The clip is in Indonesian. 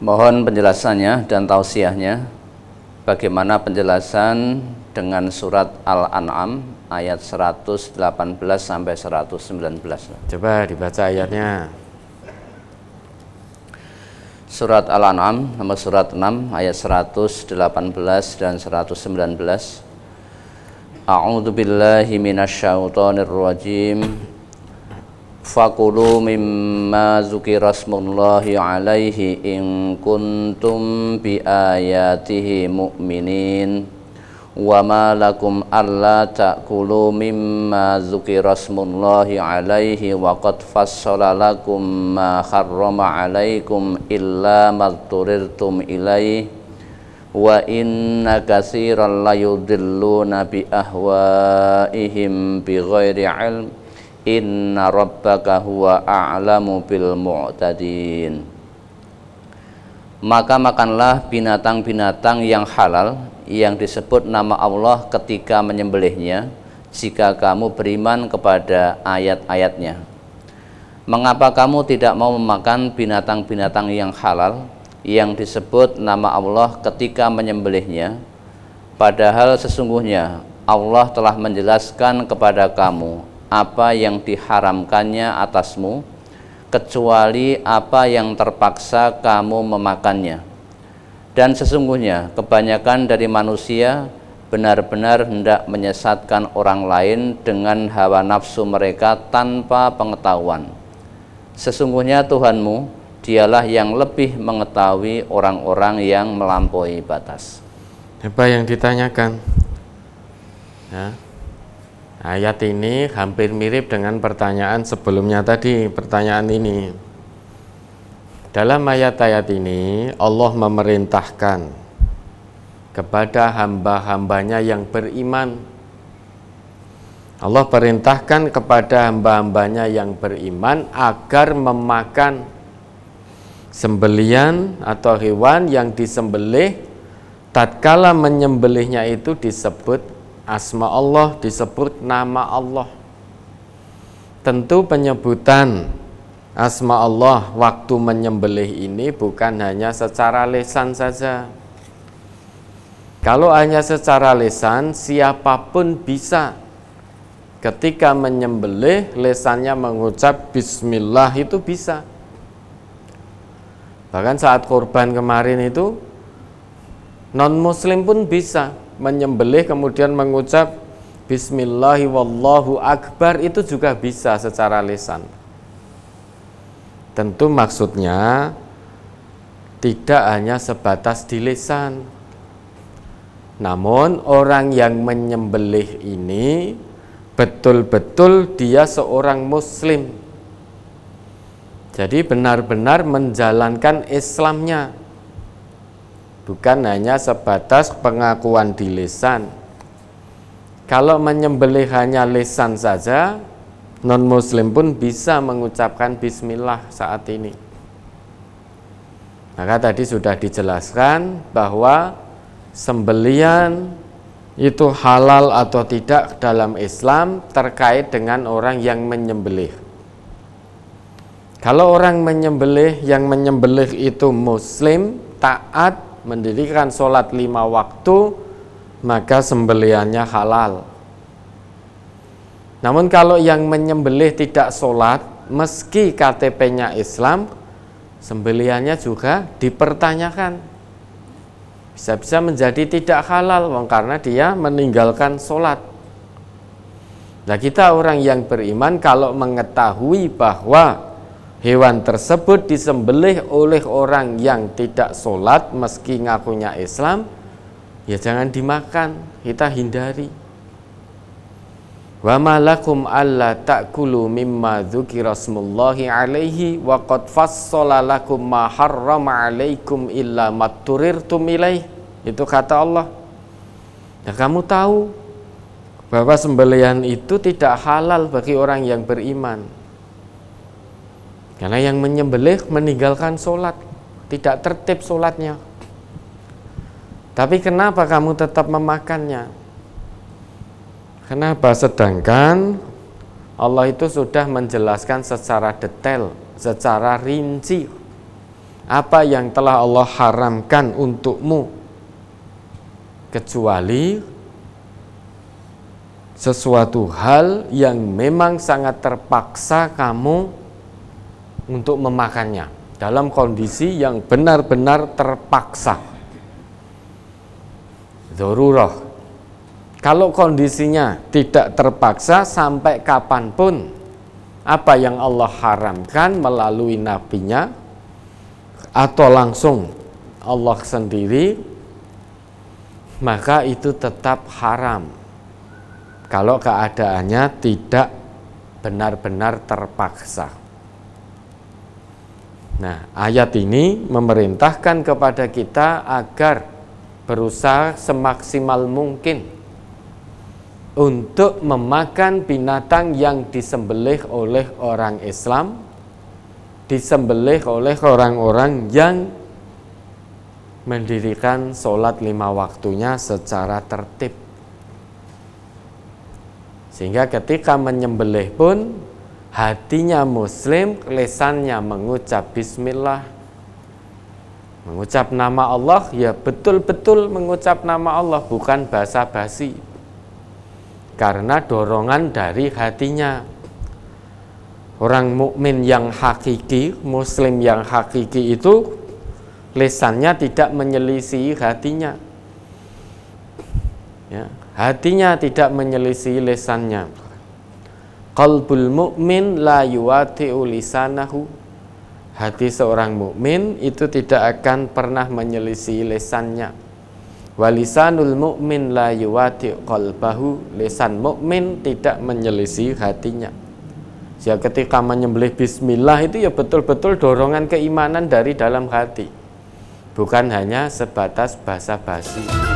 Mohon penjelasannya dan tausiahnya bagaimana penjelasan dengan surat Al-An'am ayat 118 sampai 119. Coba dibaca ayatnya. Surat Al-An'am nomor surat 6 ayat 118 dan 119. A'udzu billahi minasyaitonir rajim. Fakulu mimma zukira smullahi alaihi in kuntum bi ayatihi mu'minin wa ma lakum alla ta'kulu mimma zukira smullahi alaihi wa qad fassala lakum ma harrama alaikum illa ma turirtum ilaihi wa inna katsiran la yudilluna bi ahwaihim bi ghairi ilm inna rabbaka huwa a'lamu bil mu'tadin. Maka makanlah binatang-binatang yang halal yang disebut nama Allah ketika menyembelihnya, jika kamu beriman kepada ayat-ayatnya. Mengapa kamu tidak mau memakan binatang-binatang yang halal yang disebut nama Allah ketika menyembelihnya, padahal sesungguhnya Allah telah menjelaskan kepada kamu apa yang diharamkannya atasmu, kecuali apa yang terpaksa kamu memakannya. Dan sesungguhnya kebanyakan dari manusia benar-benar hendak menyesatkan orang lain dengan hawa nafsu mereka tanpa pengetahuan. Sesungguhnya Tuhanmu, dialah yang lebih mengetahui orang-orang yang melampaui batas. Apa yang ditanyakan? Ya. Ayat ini hampir mirip dengan pertanyaan sebelumnya tadi, pertanyaan ini. Dalam ayat-ayat ini Allah memerintahkan kepada hamba-hambanya yang beriman. Allah perintahkan kepada hamba-hambanya yang beriman agar memakan sembelian atau hewan yang disembelih, tatkala menyembelihnya itu disebut asma Allah, disebut nama Allah. Tentu penyebutan asma Allah waktu menyembelih ini bukan hanya secara lisan saja. Kalau hanya secara lisan, siapapun bisa ketika menyembelih lisannya mengucap bismillah, itu bisa. Bahkan saat kurban kemarin itu non muslim pun bisa menyembelih kemudian mengucap bismillahi wallahu akbar, itu juga bisa secara lisan. Tentu maksudnya tidak hanya sebatas di lisan. Namun orang yang menyembelih ini betul-betul dia seorang muslim. Jadi benar-benar menjalankan Islamnya, bukan hanya sebatas pengakuan di lisan. Kalau menyembelih hanya lisan saja, non-muslim pun bisa mengucapkan bismillah saat ini. Maka tadi sudah dijelaskan bahwa sembelian itu halal atau tidak dalam Islam terkait dengan orang yang menyembelih. Kalau orang menyembelih, yang menyembelih itu muslim, taat, mendirikan sholat 5 waktu, maka sembelihannya halal. Namun kalau yang menyembelih tidak sholat, meski KTP-nya Islam, sembelihannya juga dipertanyakan. Bisa-bisa menjadi tidak halal, karena dia meninggalkan sholat. Nah, kita orang yang beriman kalau mengetahui bahwa hewan tersebut disembelih oleh orang yang tidak sholat meski ngakunya Islam, ya jangan dimakan, kita hindari. Wa ma lakum alla ta'kulu mimma dzukira smullahi alaihi wa qad fassala lakum ma harrama alaikum illa ma turirtum ilaih. Itu kata Allah. Ya, kamu tahu bahwa sembelihan itu tidak halal bagi orang yang beriman. Karena yang menyembelih meninggalkan sholat, tidak tertib sholatnya. Tapi kenapa kamu tetap memakannya? Kenapa? Sedangkan Allah itu sudah menjelaskan secara detail, secara rinci apa yang telah Allah haramkan untukmu, kecuali sesuatu hal yang memang sangat terpaksa kamu untuk memakannya, dalam kondisi yang benar-benar terpaksa. Dzarurah. Kalau kondisinya tidak terpaksa, sampai kapanpun apa yang Allah haramkan melalui nabinya atau langsung Allah sendiri, maka itu tetap haram kalau keadaannya tidak benar-benar terpaksa. Nah, ayat ini memerintahkan kepada kita agar berusaha semaksimal mungkin untuk memakan binatang yang disembelih oleh orang Islam, disembelih oleh orang-orang yang mendirikan sholat 5 waktunya secara tertib. Sehingga ketika menyembelih pun hatinya muslim, lisannya mengucap bismillah, mengucap nama Allah, ya betul-betul mengucap nama Allah, bukan basa-basi. Karena dorongan dari hatinya. Orang mukmin yang hakiki, muslim yang hakiki itu lisannya tidak menyelisihi hatinya. Ya, hatinya tidak menyelisihi lisannya. Qalbul mu'min la yuwati'u lisanahu. Hati seorang mukmin itu tidak akan pernah menyelisihi lisannya. Walisanul mu'min la yuwati'u qalbahu. Lisan mukmin tidak menyelisihi hatinya. Ya, ketika menyembelih bismillah itu ya betul-betul dorongan keimanan dari dalam hati, bukan hanya sebatas basa-basi.